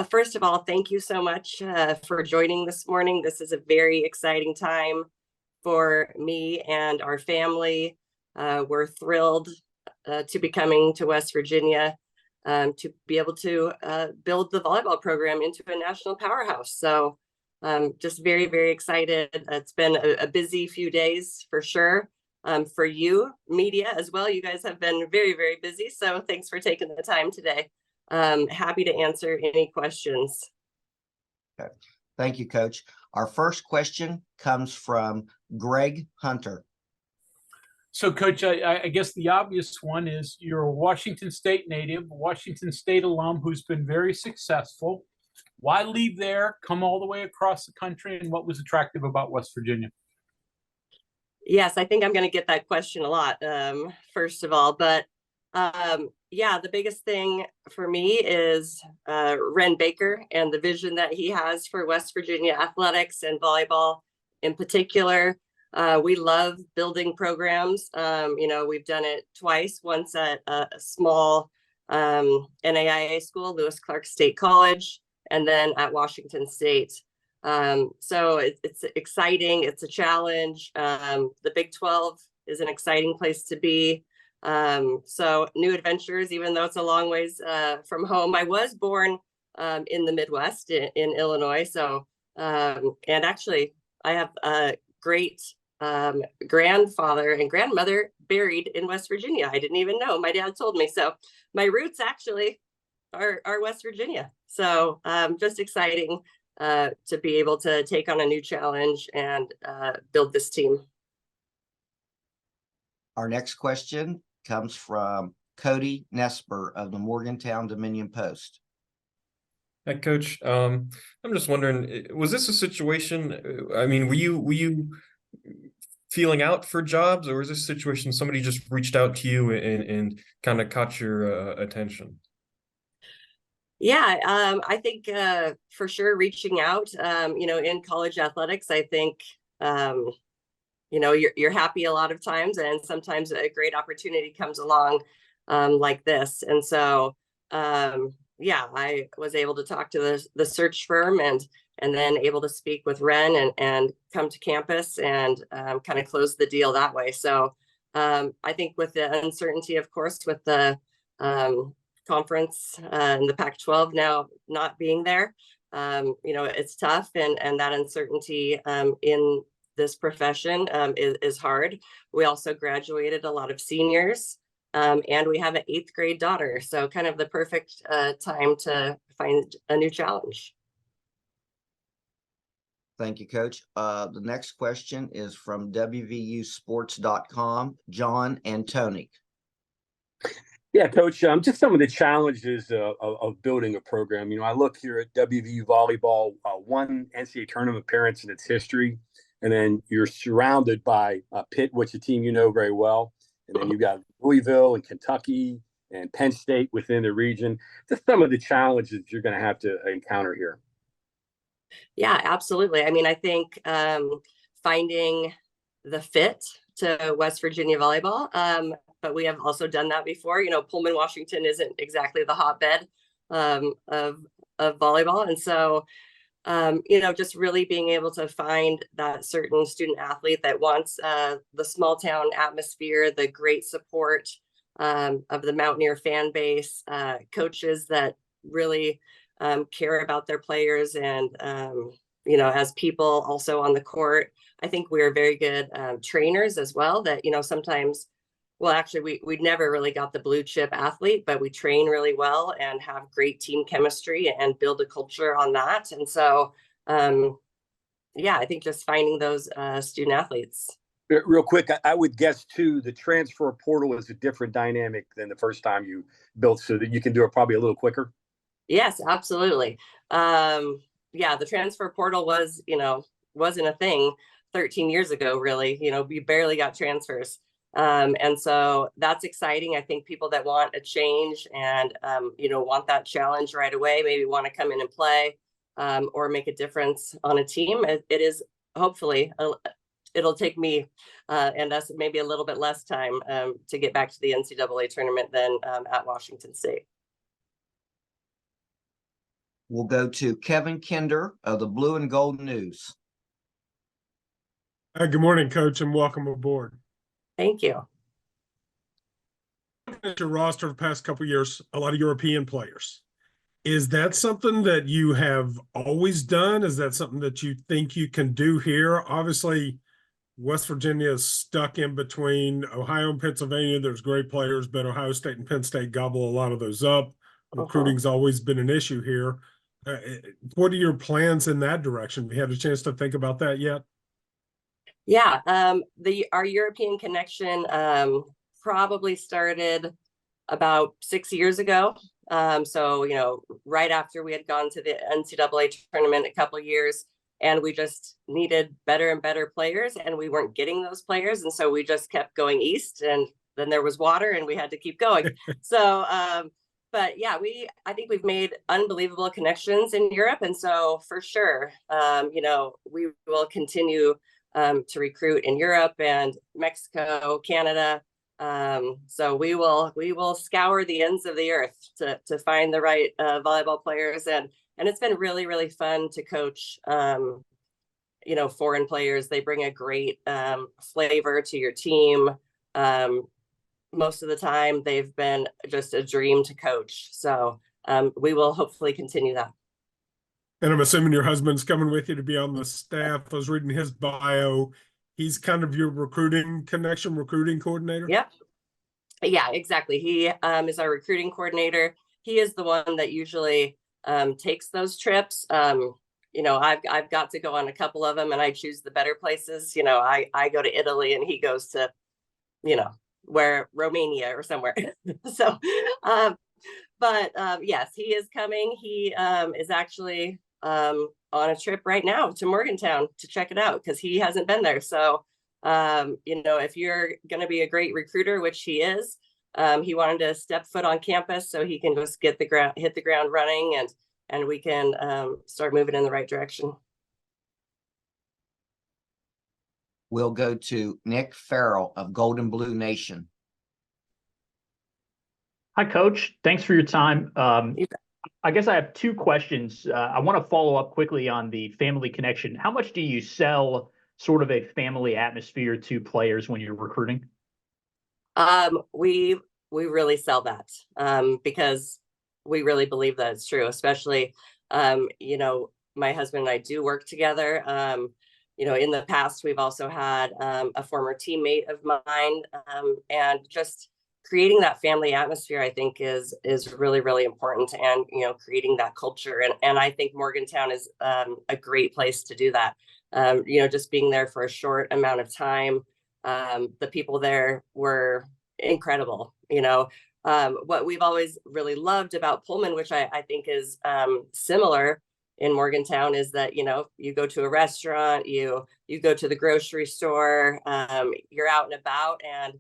First of all, thank you so much for joining this morning. This is a very exciting time for me and our family. We're thrilled to be coming to West Virginia to be able to build the volleyball program into a national powerhouse. So just very, very excited. It's been a busy few days for sure. For you, media as well. You guys have been very, very busy. So thanks for taking the time today. Happy to answer any questions. Okay. Thank you, Coach. Our first question comes from Greg Hunter. So, Coach, I guess the obvious one is you're a Washington State native, Washington State alum who's been very successful. Why leave there, come all the way across the country, and what was attractive about West Virginia? Yes, I think I'm going to get that question a lot, first of all. But yeah, the biggest thing for me is Ren Baker and the vision that he has for West Virginia athletics and volleyball in particular. We love building programs. We've done it twice, once at a small NAIA school, Lewis Clark State College, and then at Washington State. So it's exciting. It's a challenge. The Big 12 is an exciting place to be. So new adventures, even though it's a long ways from home. I was born in the Midwest in Illinois. So, and actually I have a great grandfather and grandmother buried in West Virginia. I didn't even know. My dad told me. So my roots actually are West Virginia. So just exciting to be able to take on a new challenge and build this team. Our next question comes from Cody Nesper of the Morgantown Dominion Post. Hi, Coach. I'm just wondering, was this a situation? I mean, were you feeling out for jobs, or was this a situation somebody just reached out to you and kind of caught your attention? Yeah, I think for sure reaching out, in college athletics, I think, you're happy a lot of times, and sometimes a great opportunity comes along like this. And so, yeah, I was able to talk to the search firm and then able to speak with Ren and come to campus and kind of close the deal that way. So I think with the uncertainty, of course, with the conference and the Pac-12 now not being there, it's tough, and that uncertainty in this profession is hard. We also graduated a lot of seniors, and we have an 8th grade daughter, so kind of the perfect time to find a new challenge. Thank you, Coach. The next question is from WVUsports.com, John Antonic. Yeah, Coach, just some of the challenges of building a program. I look here at WVU volleyball, one NCAA tournament appearance in its history, and then you're surrounded by Pitt, which is a team you know very well, and then you've got Louisville and Kentucky and Penn State within the region. Just some of the challenges you're going to have to encounter here. Yeah, absolutely. I mean, I think finding the fit to West Virginia volleyball, but we have also done that before. Pullman, Washington isn't exactly the hotbed of volleyball. And so, just really being able to find that certain student athlete that wants the small town atmosphere, the great support of the Mountaineer fan base, coaches that really care about their players and, as people also on the court. I think we are very good trainers as well that, sometimes, well, actually, we never really got the blue chip athlete, but we train really well and have great team chemistry and build a culture on that. And so, yeah, I think just finding those student athletes. Real quick, I would guess, too, the transfer portal is a different dynamic than the first time you built, so that you can do it probably a little quicker. Yes, absolutely. Yeah, the transfer portal wasn't a thing 13 years ago, really. We barely got transfers. And so that's exciting. I think people that want a change and, want that challenge right away, maybe want to come in and play or make a difference on a team. It is hopefully, it'll take me and us maybe a little bit less time to get back to the NCAA tournament than at Washington State. We'll go to Kevin Kinder of the Blue and Gold News. Good morning, Coach, and welcome aboard. Thank you. At your roster the past couple of years, a lot of European players. Is that something that you have always done? Is that something that you think you can do here? Obviously, West Virginia is stuck in between Ohio and Pennsylvania. There's great players, but Ohio State and Penn State gobble a lot of those up. Recruiting's always been an issue here. What are your plans in that direction? Have you had a chance to think about that yet? Yeah, our European connection probably started about 6 years ago. So, you know, right after we had gone to the NCAA tournament a couple of years, and we just needed better and better players, and we weren't getting those players. And so we just kept going east, and then there was water and we had to keep going. So, but yeah, I think we've made unbelievable connections in Europe. And so for sure, you know, we will continue to recruit in Europe and Mexico, Canada. So we will scour the ends of the earth to find the right volleyball players, and it's been really, really fun to coach you know, foreign players. They bring a great flavor to your team. Most of the time they've been just a dream to coach. So we will hopefully continue that. And I'm assuming your husband's coming with you to be on the staff. I was reading his bio. He's kind of your recruiting coordinator. Yep. Yeah, exactly. He is our recruiting coordinator. He is the one that usually takes those trips. You know, I've got to go on a couple of them, and I choose the better places. You know, I go to Italy and he goes to, you know, where Romania or somewhere. So, but yes, he is coming. He is actually on a trip right now to Morgantown to check it out because he hasn't been there. So, you know, if you're going to be a great recruiter, which he is, he wanted to step foot on campus so he can just hit the ground running, and we can start moving in the right direction. We'll go to Nick Farrell of Golden Blue Nation. Hi, Coach. Thanks for your time. I guess I have two questions. I want to follow up quickly on the family connection. How much do you sell sort of a family atmosphere to players when you're recruiting? We really sell that because we really believe that it's true, especially, you know, my husband and I do work together. You know, in the past, we've also had a former teammate of mine, and just creating that family atmosphere, I think is really, really important, and, you know, creating that culture. And I think Morgantown is a great place to do that. You know, just being there for a short amount of time, the people there were incredible. You know, what we've always really loved about Pullman, which I think is similar in Morgantown, is that, you know, you go to a restaurant, you go to the grocery store, you're out and about, and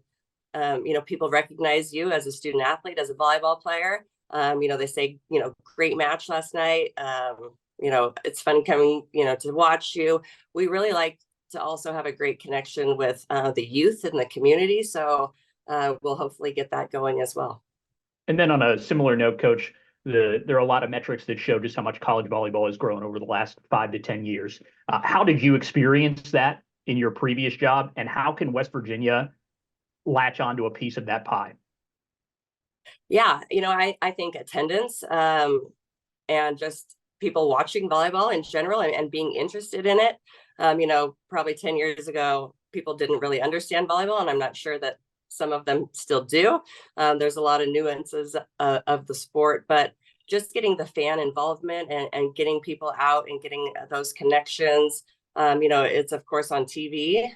you know, people recognize you as a student athlete, as a volleyball player. You know, they say, you know, great match last night. You know, it's fun coming, you know, to watch you. We really like to also have a great connection with the youth in the community. So we'll hopefully get that going as well. And then on a similar note, Coach, there are a lot of metrics that show just how much college volleyball has grown over the last 5 to 10 years. How did you experience that in your previous job, and how can West Virginia latch onto a piece of that pie? Yeah, you know, I think attendance and just people watching volleyball in general and being interested in it. You know, probably 10 years ago, people didn't really understand volleyball, and I'm not sure that some of them still do. There's a lot of nuances of the sport, but just getting the fan involvement and getting people out and getting those connections. You know, it's of course on TV,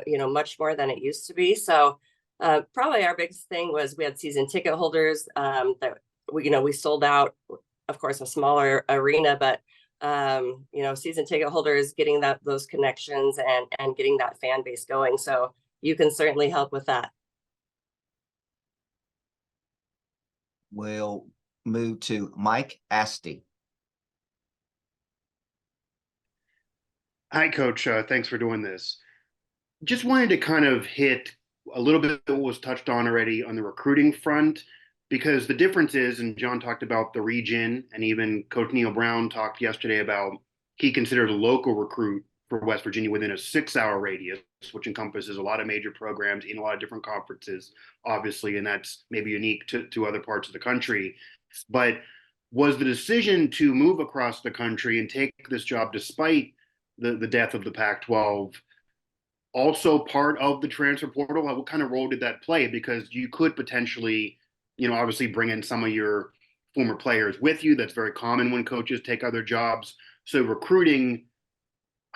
you know, much more than it used to be. So probably our biggest thing was we had season ticket holders that we, you know, we sold out, of course, a smaller arena, but you know, season ticket holders, getting those connections and getting that fan base going. So you can certainly help with that. We'll move to Mike Asti. Hi, Coach. Thanks for doing this. Just wanted to kind of hit a little bit of what was touched on already on the recruiting front, because the difference is, and John talked about the region, and even Coach Neil Brown talked yesterday about he considers a local recruit for West Virginia within a 6-hour radius, which encompasses a lot of major programs in a lot of different conferences, obviously, and that's maybe unique to other parts of the country. But was the decision to move across the country and take this job despite the death of the Pac-12 also part of the transfer portal? What kind of role did that play? Because you could potentially, obviously bring in some of your former players with you. That's very common when coaches take other jobs. So recruiting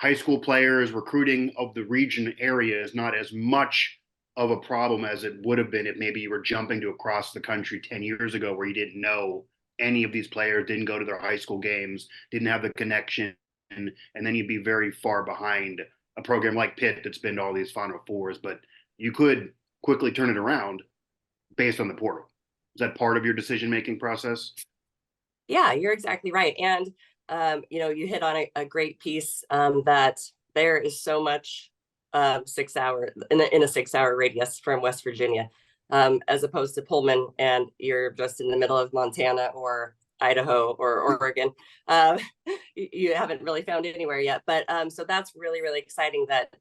high school players, recruiting of the region area is not as much of a problem as it would have been if maybe you were jumping to across the country 10 years ago where you didn't know any of these players, didn't go to their high school games, didn't have the connection, and then you'd be very far behind a program like Pitt that's been to all these Final Fours. But you could quickly turn it around based on the portal. Is that part of your decision-making process? Yeah, you're exactly right. And, you hit on a great piece that there is so much 6 hour in a 6-hour radius from West Virginia, as opposed to Pullman, and you're just in the middle of Montana or Idaho or Oregon. You haven't really found anywhere yet, but so that's really, really exciting that,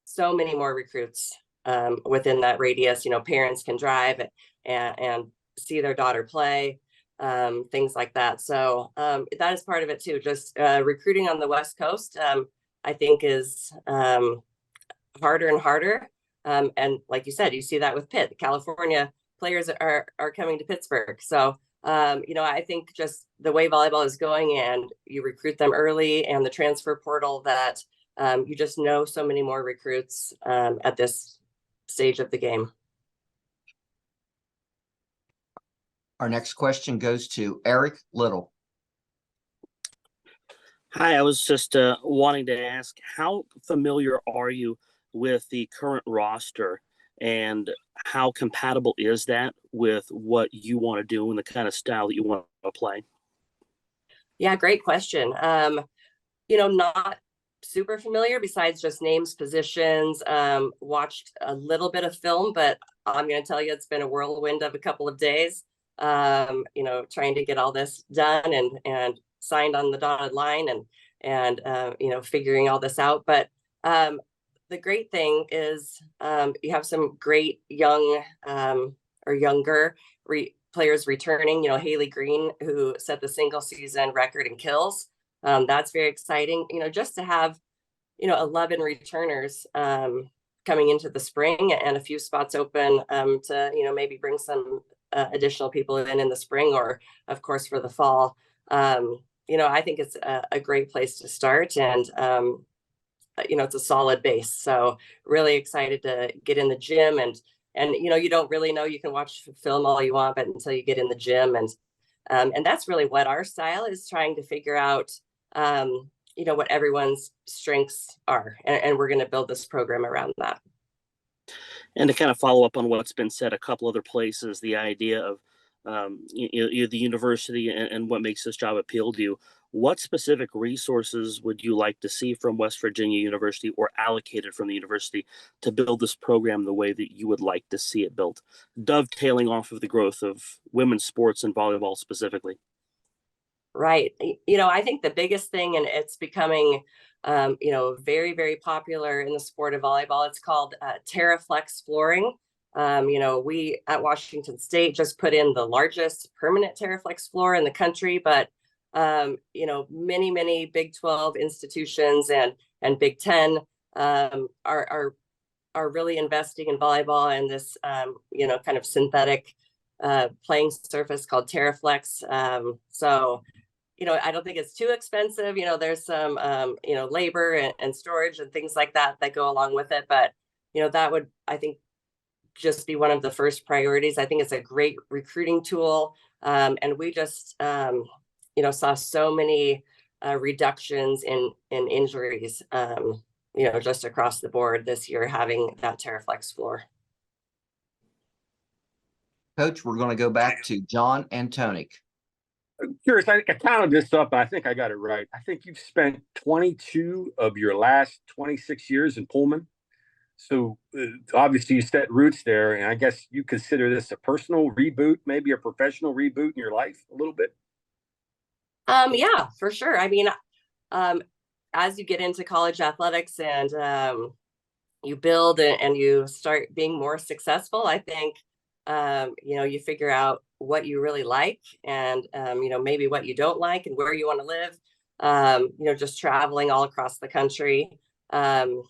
so many more recruits within that radius. Parents can drive and see their daughter play, things like that. So that is part of it too. Just recruiting on the West Coast, I think is harder and harder. And like you said, you see that with Pitt. California players are coming to Pittsburgh. So, I think just the way volleyball is going, and you recruit them early, and the transfer portal, that you just know so many more recruits at this stage of the game. Our next question goes to Eric Little. Hi, I was just wanting to ask, how familiar are you with the current roster, and how compatible is that with what you want to do and the kind of style that you want to play? Yeah, great question. Not super familiar besides just names, positions, watched a little bit of film, but I'm going to tell you, it's been a whirlwind of a couple of days, trying to get all this done and signed on the dotted line, and figuring all this out. But the great thing is you have some great young or younger players returning. Haley Green, who set the single season record in kills. That's very exciting. Just to have 11 returners coming into the spring, and a few spots open to maybe bring some additional people in the spring, or of course for the fall. I think it's a great place to start, and it's a solid base. So really excited to get in the gym, and you don't really know. You can watch film all you want, but until you get in the gym, and that's really what our style is, trying to figure out what everyone's strengths are, and we're going to build this program around that. And to kind of follow up on what's been said a couple other places, the idea of the university and what makes this job appeal to you. What specific resources would you like to see from West Virginia University, or allocated from the university, to build this program the way that you would like to see it built, dovetailing off of the growth of women's sports and volleyball specifically? Right. I think the biggest thing, and it's becoming, very, very popular in the sport of volleyball, it's called TerraFlex flooring. We at Washington State just put in the largest permanent TerraFlex floor in the country, but many, many Big 12 institutions and Big 10 are really investing in volleyball and this, kind of synthetic playing surface called TerraFlex. So, I don't think it's too expensive. There's some, labor and storage and things like that go along with it. But, that would, I think, just be one of the first priorities. I think it's a great recruiting tool. And we just, saw so many reductions in injuries, just across the board this year, having that TerraFlex floor. Coach, we're going to go back to John Antonic. Curious, I counted this up, and I think I got it right. I think you've spent 22 of your last 26 years in Pullman. So obviously you set roots there, and I guess you consider this a personal reboot, maybe a professional reboot in your life a little bit. Yeah, for sure. I mean, um, as you get into college athletics and you build and you start being more successful, I think you figure out what you really like and maybe what you don't like and where you want to live. Just traveling all across the country. And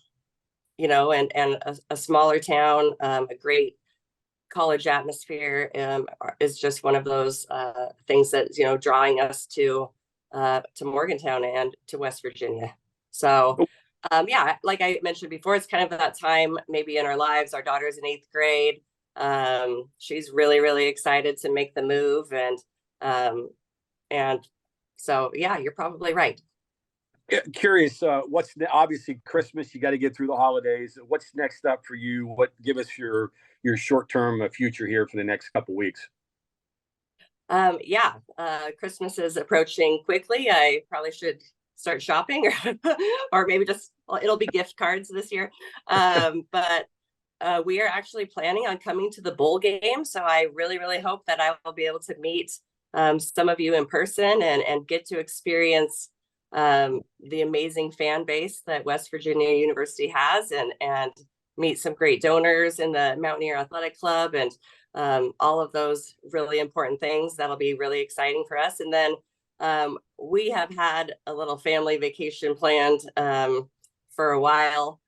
a smaller town, a great college atmosphere is just one of those things that's drawing us to Morgantown and to West Virginia. So yeah, like I mentioned before, it's kind of that time maybe in our lives. Our daughter's in 8th grade. She's really, really excited to make the move, and so yeah, you're probably right. Curious, obviously Christmas, you got to get through the holidays. What's next up for you? Give us your short-term future here for the next couple weeks. Yeah, Christmas is approaching quickly. I probably should start shopping or maybe it'll be gift cards this year. But we are actually planning on coming to the bowl game. So I really, really hope that I will be able to meet some of you in person and get to experience the amazing fan base that West Virginia University has and meet some great donors in the Mountaineer Athletic Club and all of those really important things. That'll be really exciting for us. And then we have had a little family vacation planned for a while.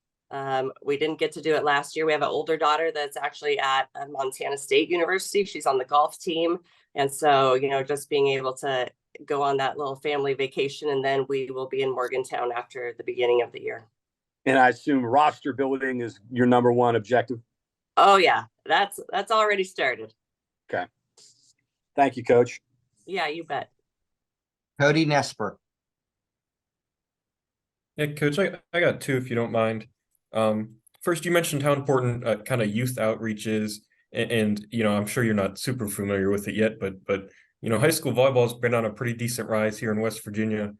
We didn't get to do it last year. We have an older daughter that's actually at Montana State University. She's on the golf team. And so, just being able to go on that little family vacation, and then we will be in Morgantown after the beginning of the year. And I assume roster building is your number one objective. Oh yeah, that's already started. Okay. Thank you, Coach. Yeah, you bet. Cody Nesper. Yeah, Coach, I got two, if you don't mind. First, you mentioned how important kind of youth outreach is, and I'm sure you're not super familiar with it yet, but high school volleyball has been on a pretty decent rise here in West Virginia.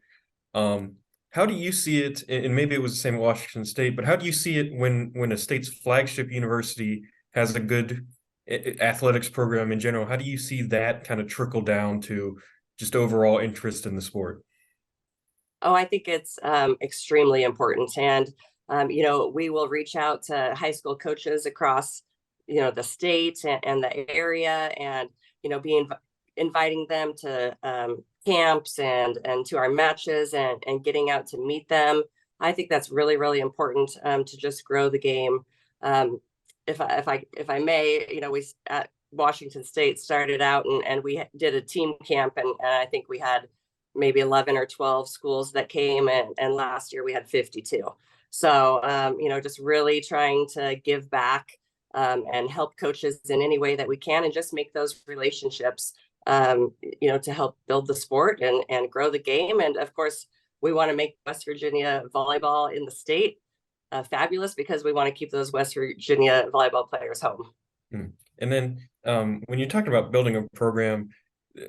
How do you see it? And maybe it was the same at Washington State, but how do you see it when a state's flagship university has a good athletics program in general? How do you see that kind of trickle down to just overall interest in the sport? Oh, I think it's extremely important. And, we will reach out to high school coaches across, the state and the area and, inviting them to camps and to our matches and getting out to meet them. I think that's really, really important to just grow the game. If I may, we at Washington State started out and we did a team camp and I think we had maybe 11 or 12 schools that came and last year we had 52. So, just really trying to give back and help coaches in any way that we can and just make those relationships, to help build the sport and grow the game. And of course, we want to make West Virginia volleyball in the state fabulous because we want to keep those West Virginia volleyball players home. And then when you're talking about building a program,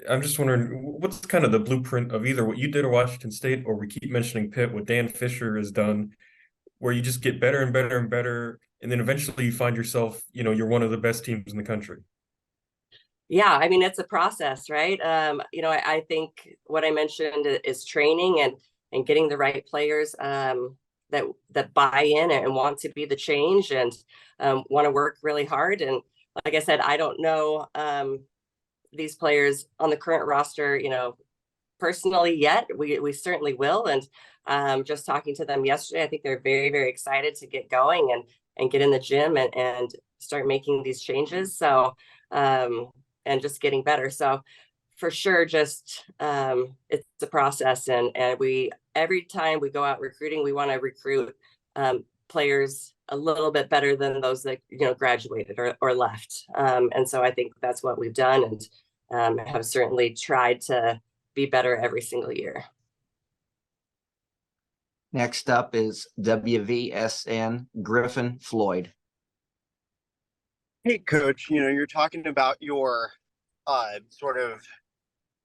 I'm just wondering what's kind of the blueprint of either what you did at Washington State or we keep mentioning Pitt, what Dan Fisher has done, where you just get better and better and better. And then eventually you find yourself, you're one of the best teams in the country. Yeah, I mean, it's a process, right? I think what I mentioned is training and getting the right players that buy in and want to be the change and want to work really hard. And like I said, I don't know these players on the current roster, personally yet. We certainly will. And just talking to them yesterday, I think they're very, very excited to get going and get in the gym and start making these changes. So, and just getting better. So for sure, just it's a process. And every time we go out recruiting, we want to recruit players a little bit better than those that, graduated or left. And so I think that's what we've done and have certainly tried to be better every single year. Next up is WVSN Griffin Floyd. Hey, Coach, you're talking about your sort of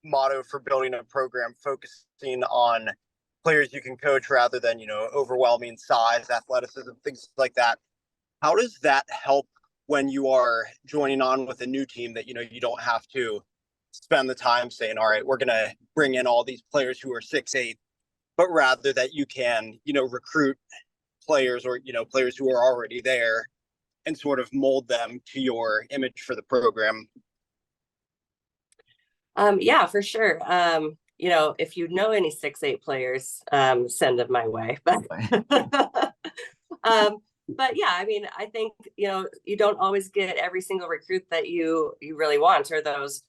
motto for building a program, focusing on players you can coach rather than, overwhelming size, athleticism, things like that. how does that help when you are joining on with a new team that, you don't have to spend the time saying, all right, we're going to bring in all these players who are 6'8", but rather that you can, recruit players or, players who are already there and sort of mold them to your image for the program? Yeah, for sure. If you know any 6'8" players, send them my way. But yeah, I mean, I think, you don't always get every single recruit that you really want, or those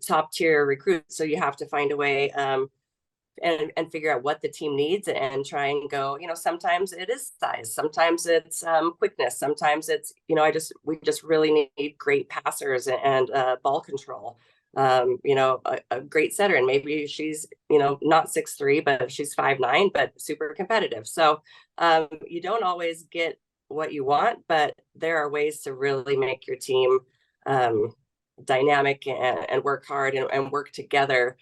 top tier recruits. So you have to find a way and figure out what the team needs and try and go, sometimes it is size, sometimes it's quickness, sometimes it's, we just really need great passers and ball control. A great setter, and maybe she's, not 6'3", but she's 5'9", but super competitive. So you don't always get what you want, but there are ways to really make your team dynamic and work hard and work together.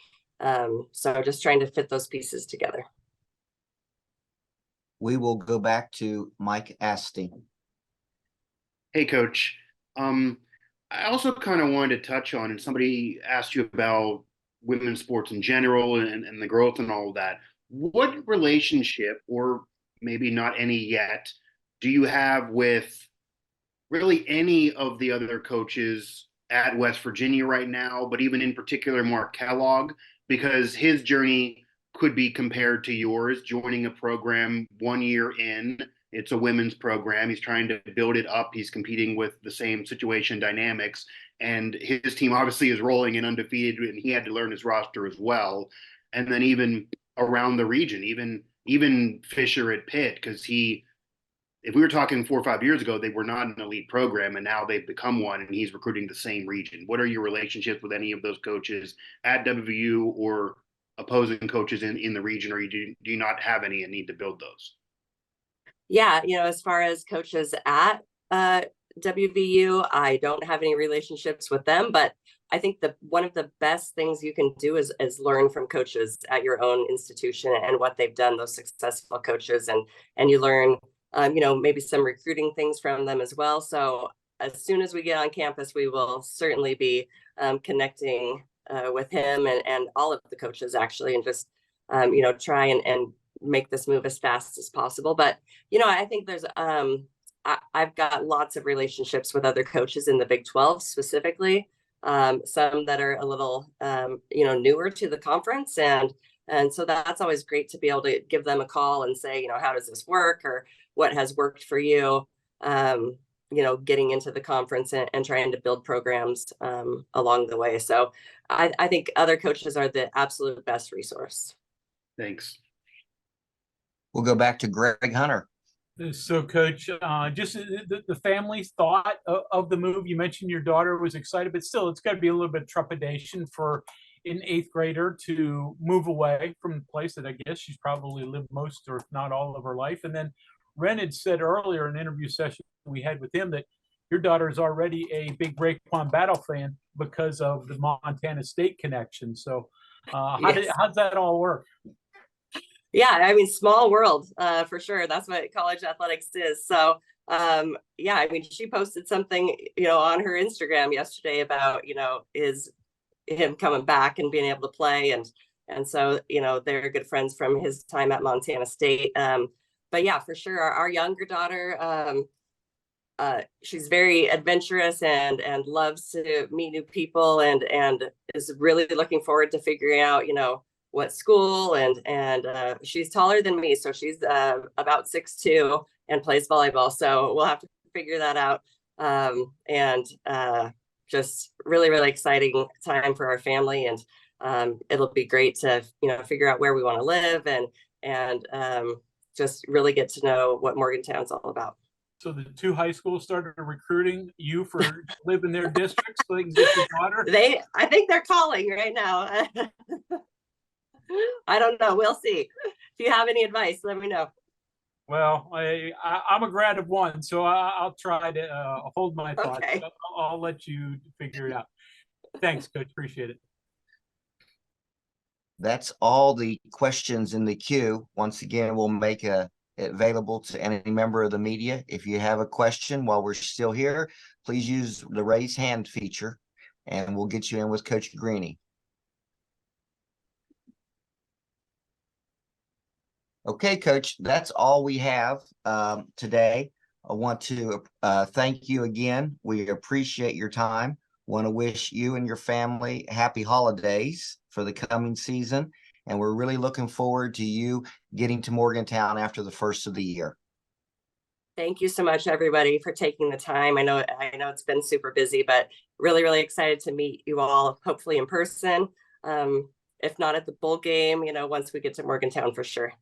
So just trying to fit those pieces together. We will go back to Mike Asti. Hey, Coach. I also kind of wanted to touch on, and somebody asked you about women's sports in general and the growth and all of that. What relationship, or maybe not any yet, do you have with really any of the other coaches at West Virginia right now, but even in particular Mark Kellogg, because his journey could be compared to yours, joining a program 1 year in? It's a women's program. He's trying to build it up. He's competing with the same situation dynamics, and his team obviously is rolling and undefeated, and he had to learn his roster as well. And then even around the region, even Fisher at Pitt, because if we were talking 4 or 5 years ago, they were not an elite program, and now they've become one, and he's recruiting the same region. What are your relationships with any of those coaches at WVU or opposing coaches in the region, or do you not have any and need to build those? Yeah, as far as coaches at WVU, I don't have any relationships with them, but I think one of the best things you can do is learn from coaches at your own institution and what they've done, those successful coaches, and you learn, maybe some recruiting things from them as well. So as soon as we get on campus, we will certainly be connecting with him and all of the coaches, actually, and just try and make this move as fast as possible. But I think there's I've got lots of relationships with other coaches in the Big 12 specifically, some that are a little newer to the conference, and so that's always great to be able to give them a call and say, how does this work, or what has worked for you, getting into the conference and trying to build programs along the way. So I think other coaches are the absolute best resource. Thanks. We'll go back to Greg Hunter. So, Coach, just the family's thought of the move. You mentioned your daughter was excited, but still, it's got to be a little bit of trepidation for an 8th grader to move away from the place that I guess she's probably lived most, or if not all, of her life. And then Ren had said earlier in an interview session we had with him that your daughter is already a big Raekwon Battle fan because of the Montana State connection. So how's that all work? Yeah, I mean, small world, for sure. That's what college athletics is. So, yeah, I mean, she posted something, on her Instagram yesterday about, is him coming back and being able to play. And so, they're good friends from his time at Montana State. But yeah, for sure. Our younger daughter, she's very adventurous and loves to meet new people and is really looking forward to figuring out, what school, and she's taller than me, so she's about 6'2" and plays volleyball, so we'll have to figure that out. And just really, really exciting time for our family, and it'll be great to figure out where we want to live and just really get to know what Morgantown's all about. So the 2 high schools started recruiting you for live in their districts so they can get your daughter? I think they're calling right now. I don't know. We'll see. If you have any advice, let me know. Well, I'm a grad of 1, so I'll try to hold my thoughts. Okay. I'll let you figure it out. Thanks, Coach. Appreciate it. That's all the questions in the queue. Once again, we'll make a available to any member of the media. If you have a question while we're still here, please use the raise hand feature and we'll get you in with Coach Greeny. Okay, Coach, that's all we have today. I want to thank you again. We appreciate your time. Want to wish you and your family happy holidays for the coming season. And we're really looking forward to you getting to Morgantown after the first of the year. Thank you so much, everybody, for taking the time. I know it's been super busy, but really, really excited to meet you all, hopefully in person. If not at the bowl game, once we get to Morgantown for sure.